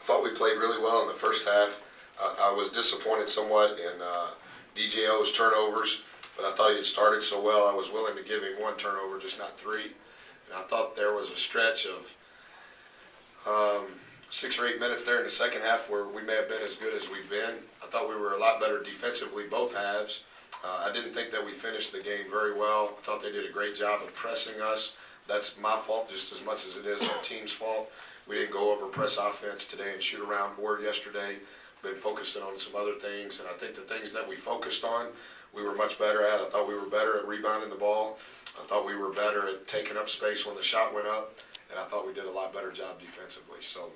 thought we played really well in the first half. I was disappointed somewhat in DJO's turnovers, but I thought he had started so well I was willing to give him one turnover, just not three. And I thought there was a stretch of 6 or 8 minutes there in the second half where we may have been as good as we've been. I thought we were a lot better defensively both halves. I didn't think that we finished the game very well. I thought they did a great job of pressing us. That's my fault just as much as it is our team's fault. We didn't go over press offense today and shoot around or yesterday. Been focusing on some other things, and I think the things that we focused on, we were much better at. I thought we were better at rebounding the ball. I thought we were better at taking up space when the shot went up, and I thought we did a lot better job defensively. So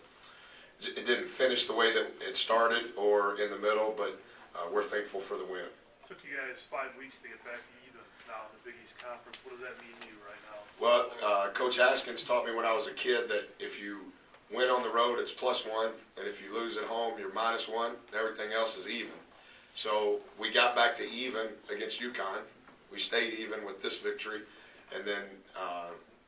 it didn't finish the way that it started or in the middle, but we're thankful for the win. It took you guys 5 weeks to get back even now in the Big East Conference. What does that mean to you right now? Well, Coach Haskins taught me when I was a kid that if you win on the road, it's +1, and if you lose at home, you're -1, and everything else is even. So we got back to even against UConn. We stayed even with this victory, and then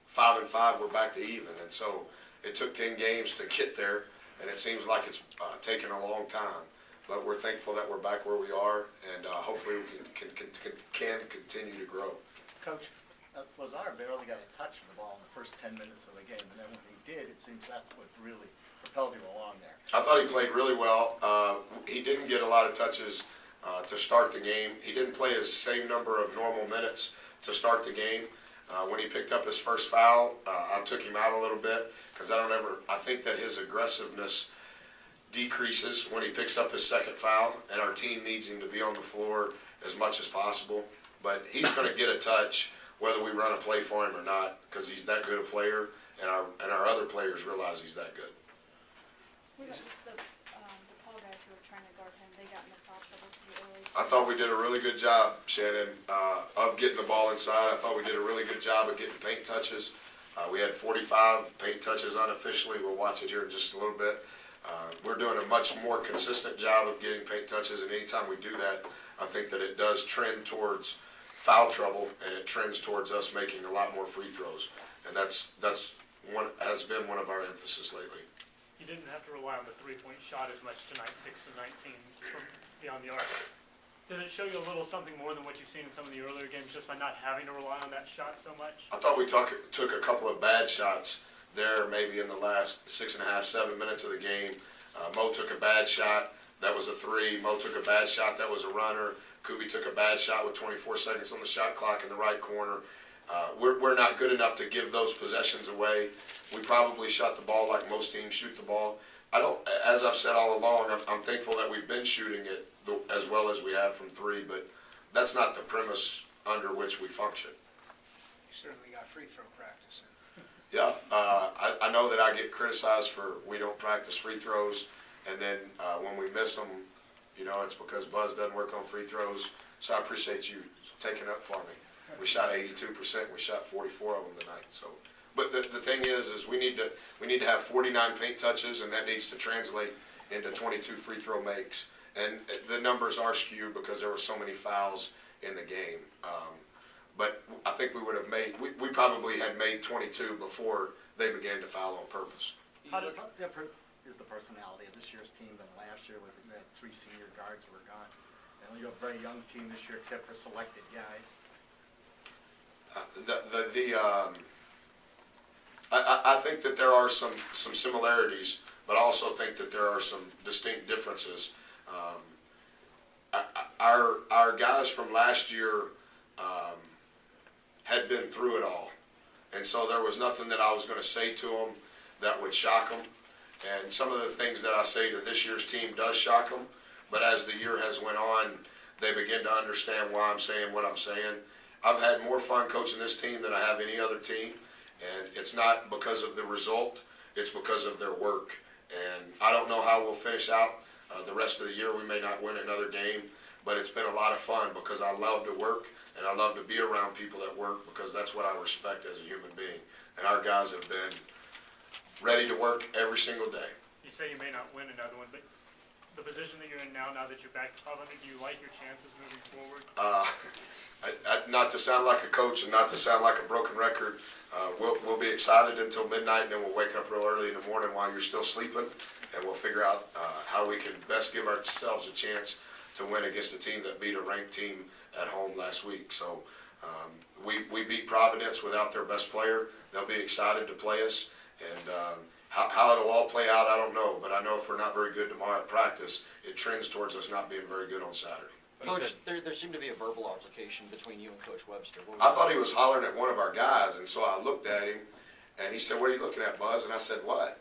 5-5, we're back to even. And so it took 10 games to get there, and it seems like it's taken a long time. But we're thankful that we're back where we are, and hopefully we can continue to grow. Coach, Lazar barely got a touch of the ball in the first 10 minutes of the game, and then when he did, it seems that's what really propelled him along there. I thought he played really well. He didn't get a lot of touches to start the game. He didn't play his same number of normal minutes to start the game. When he picked up his first foul, I took him out a little bit because I think that his aggressiveness decreases when he picks up his second foul, and our team needs him to be on the floor as much as possible. But he's going to get a touch whether we run a play for him or not, because he's that good a player, and our other players realize he's that good. It's the DePaul guys who were trying to guard him. They got in the foul trouble pretty early. I thought we did a really good job, Shannon, of getting the ball inside. I thought we did a really good job of getting paint touches. We had 45 paint touches unofficially. We'll watch it here in just a little bit. We're doing a much more consistent job of getting paint touches, and anytime we do that, I think that it does trend towards foul trouble, and it trends towards us making a lot more free throws, and that's has been one of our emphasis lately. You didn't have to rely on the three-point shot as much tonight, 6 of 19 from beyond the arc. Did it show you a little something more than what you've seen in some of the earlier games just by not having to rely on that shot so much? I thought we took a couple of bad shots there, maybe in the last 6.5, 7 minutes of the game. Mo took a bad shot. That was a 3. Mo took a bad shot. That was a runner. Kubi took a bad shot with 24 seconds on the shot clock in the right corner. We're not good enough to give those possessions away. We probably shot the ball like most teams shoot the ball. As I've said all along, I'm thankful that we've been shooting it as well as we have from 3, but that's not the premise under which we function. You certainly got free throw practice in. Yeah, I know that I get criticized for we don't practice free throws, and then when we miss them, it's because Buzz doesn't work on free throws. So I appreciate you taking up for me. We shot 82%. We shot 44 of them tonight. So, but the thing is we need to have 49 paint touches, and that needs to translate into 22 free throw makes. And the numbers are skewed because there were so many fouls in the game. But I think we would have we probably had made 22 before they began to foul on purpose. How different is the personality of this year's team than last year, with 3 senior guards were gone? And you have a very young team this year, except for selected guys. I think that there are some similarities, but I also think that there are some distinct differences. Our guys from last year had been through it all, and so there was nothing that I was going to say to them that would shock them. And some of the things that I say to this year's team does shock them, but as the year has went on, they begin to understand why I'm saying what I'm saying. I've had more fun coaching this team than I have any other team, and it's not because of the result, it's because of their work. And I don't know how we'll finish out the rest of the year. We may not win another game, but it's been a lot of fun because I love to work, and I love to be around people that work, because that's what I respect as a human being. And our guys have been ready to work every single day. You say you may not win another one, but the position that you're in now that you're back to public, do you like your chances moving forward? Not to sound like a coach and not to sound like a broken record, we'll be excited until midnight, and then we'll wake up real early in the morning while you're still sleeping, and we'll figure out how we can best give ourselves a chance to win against a team that beat a ranked team at home last week. So we beat Providence without their best player. They'll be excited to play us, and how it'll all play out, I don't know, but I know if we're not very good tomorrow at practice, it trends towards us not being very good on Saturday. Coach, there seemed to be a verbal altercation between you and Coach Webster. What I was thought he was hollering at one of our guys, and so I looked at him, and he said, "What are you looking at, Buzz?" And I said, "What?"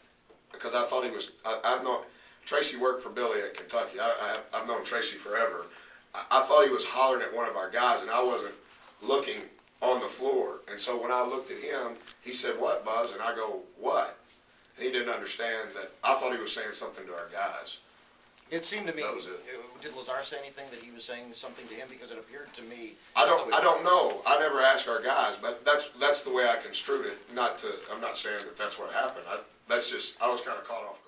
Because I thought he was, I've known, Tracy worked for Billy at Kentucky. I've known Tracy forever. I thought he was hollering at one of our guys, and I wasn't looking on the floor. And so when I looked at him, he said, "What, Buzz?" And I go, "What?" And he didn't understand that. I thought he was saying something to our guys. It seemed to me, That was it. did Lazar say anything that he was saying something to him? Because it appeared to me. I don't know. I never asked our guys, but that's the way I construed it. I'm not saying that that's what happened. I was kind of caught off